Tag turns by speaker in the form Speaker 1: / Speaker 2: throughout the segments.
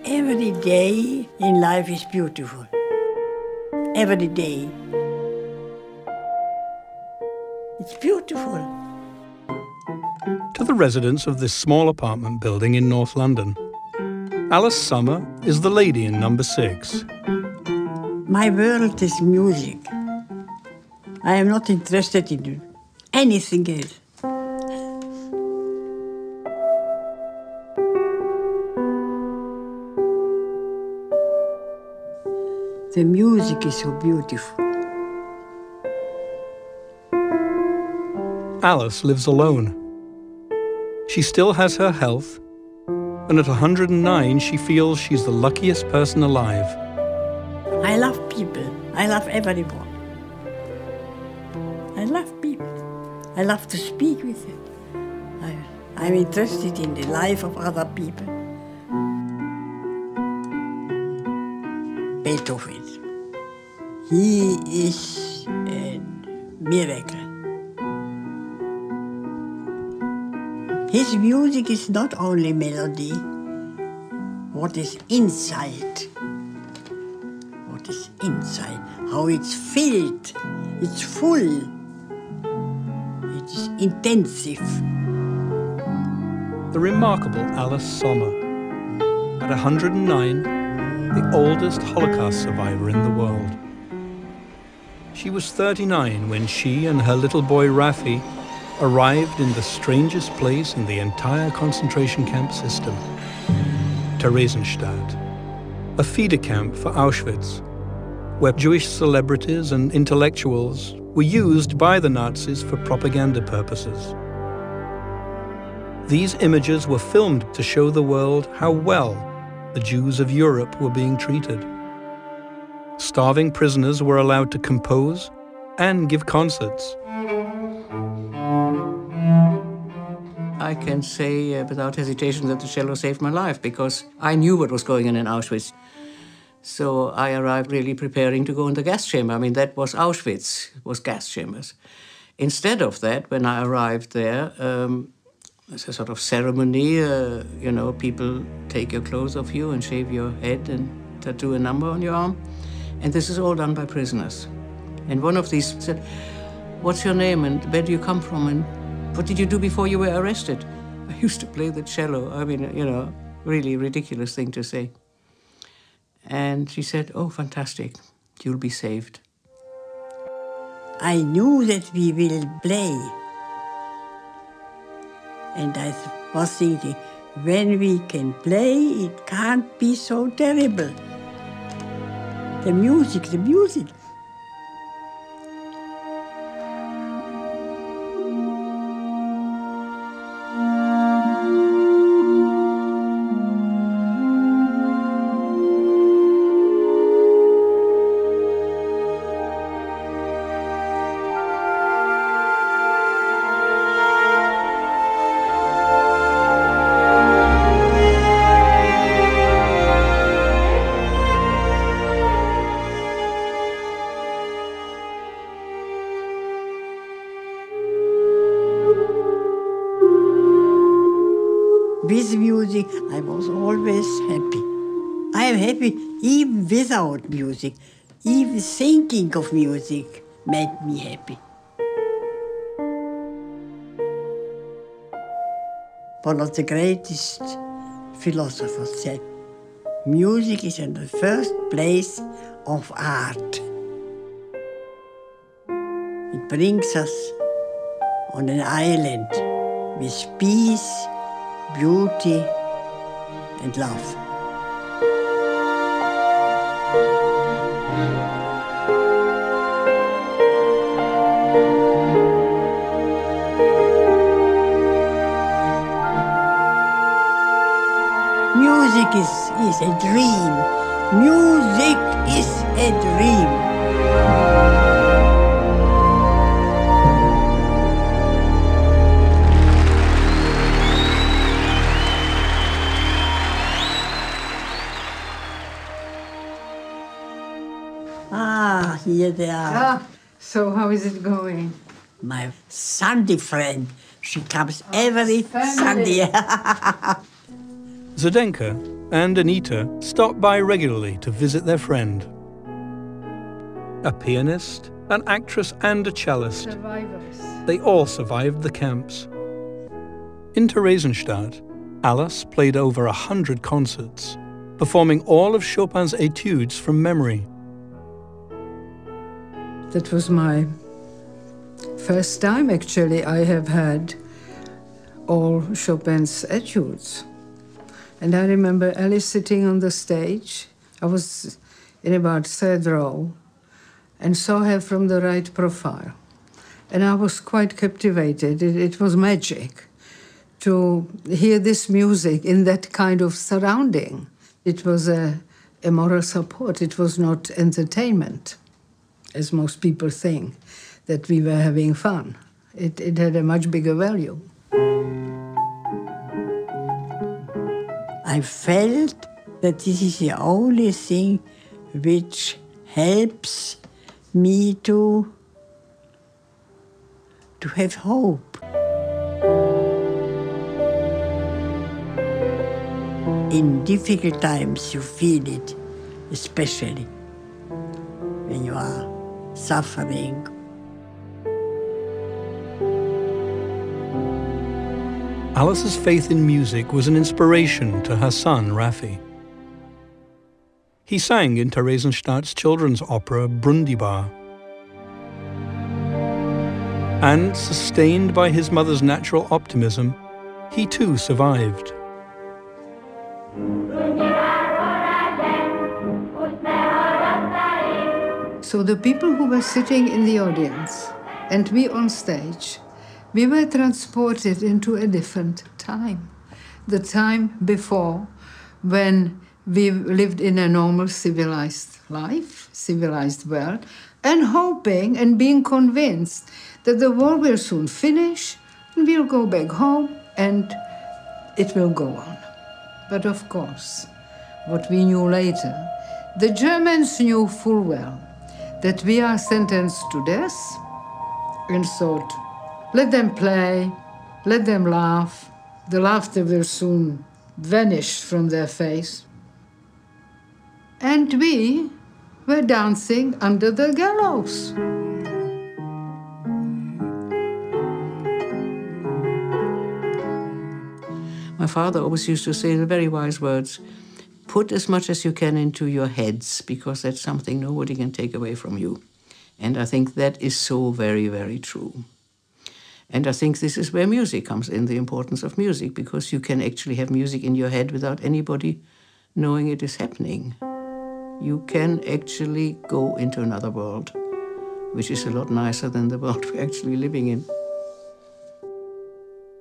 Speaker 1: Every day in life is beautiful. Every day. It's beautiful.
Speaker 2: To the residents of this small apartment building in North London, Alice Sommer is the lady in number 6.
Speaker 1: My world is music. I am not interested in anything else. The music is so beautiful.
Speaker 2: Alice lives alone. She still has her health, and at 109 she feels she's the luckiest person alive.
Speaker 1: I love people. I love everyone. I love people. I love to speak with them. I'm interested in the life of other people. Beethoven. He is a miracle. His music is not only melody, what is inside. What is inside, how it's filled, it's full, it is intensive.
Speaker 2: The remarkable Alice Sommer, at 109, the oldest Holocaust survivor in the world. She was 39 when she and her little boy Rafi arrived in the strangest place in the entire concentration camp system, Theresienstadt, a feeder camp for Auschwitz, where Jewish celebrities and intellectuals were used by the Nazis for propaganda purposes. These images were filmed to show the world how well the Jews of Europe were being treated. Starving prisoners were allowed to compose and give concerts.
Speaker 3: I can say without hesitation that the cello saved my life, because I knew what was going on in Auschwitz. So I arrived really preparing to go in the gas chamber. I mean, that was Auschwitz, was gas chambers. Instead of that, when I arrived there, it's a sort of ceremony, you know, people take your clothes off you and shave your head and tattoo a number on your arm. And this is all done by prisoners. And one of these said, "What's your name and where do you come from and what did you do before you were arrested?" I used to play the cello. I mean, you know, really ridiculous thing to say. And she said, "Oh, fantastic, you'll be saved."
Speaker 1: I knew that we will play. And I was thinking, when we can play, it can't be so terrible. The music, the music. With music, I was always happy. I am happy even without music. Even thinking of music made me happy. One of the greatest philosophers said, music is in the first place of art. It brings us on an island with peace, beauty and love. Music is a dream. Music is a dream. Ah, here they are.
Speaker 4: Ah, so how is it going?
Speaker 1: My Sunday friend. She comes every Sunday.
Speaker 2: Zdenka and Anita stopped by regularly to visit their friend. A pianist, an actress and a cellist.
Speaker 4: Survivors.
Speaker 2: They all survived the camps. In Theresienstadt, Alice played over 100 concerts, performing all of Chopin's etudes from memory.
Speaker 4: That was my first time, actually, I have had all Chopin's etudes. And I remember Alice sitting on the stage. I was in about third row and saw her from the right profile. And I was quite captivated. It was magic to hear this music in that kind of surrounding. It was a moral support. It was not entertainment, as most people think, that we were having fun. It had a much bigger value.
Speaker 1: I felt that this is the only thing which helps me to have hope. In difficult times you feel it, especially when you are suffering.
Speaker 2: Alice's faith in music was an inspiration to her son, Raffi. He sang in Theresienstadt's children's opera Brundibar. And, sustained by his mother's natural optimism, he too survived.
Speaker 4: So the people who were sitting in the audience and we on stage, we were transported into a different time. The time before, when we lived in a normal civilized life, civilized world, and hoping and being convinced that the war will soon finish, and we'll go back home, and it will go on. But of course, what we knew later, the Germans knew full well that we are sentenced to death, and thought, let them play, let them laugh. The laughter will soon vanish from their face. And we were dancing under the gallows.
Speaker 3: My father always used to say the very wise words, put as much as you can into your heads, because that's something nobody can take away from you. And I think that is so very, very true. And I think this is where music comes in, the importance of music, because you can actually have music in your head without anybody knowing it is happening. You can actually go into another world, which is a lot nicer than the world we're actually living in.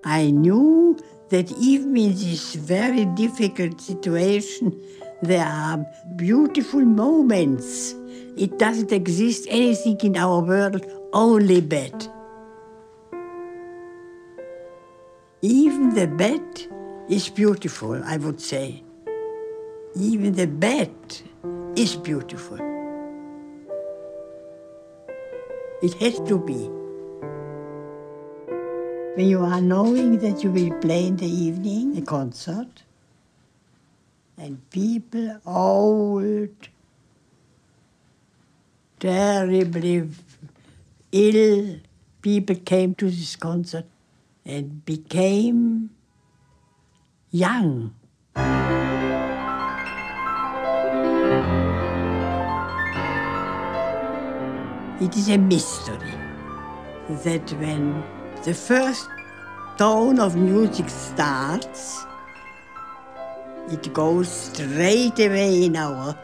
Speaker 1: I knew that even in this very difficult situation, there are beautiful moments. It doesn't exist anything in our world, only bad. Even the bad is beautiful, I would say. Even the bad is beautiful. It has to be. When you are knowing that you will play in the evening a concert, and people old, terribly ill people came to this concert and became young. It is a mystery that when the first tone of music starts, it goes straight away in our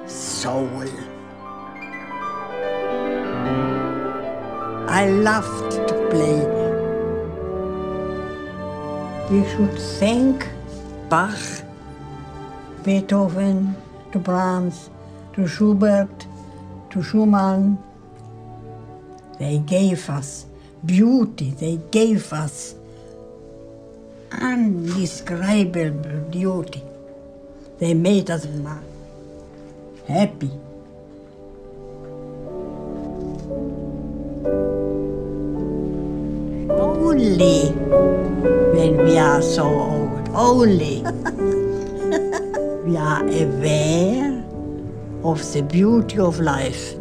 Speaker 1: soul. I loved to play. We should thank Bach, Beethoven, to Brahms, to Schubert, to Schumann. They gave us beauty, they gave us indescribable beauty. They made us happy. Only when we are so old, only. we are aware of the beauty of life.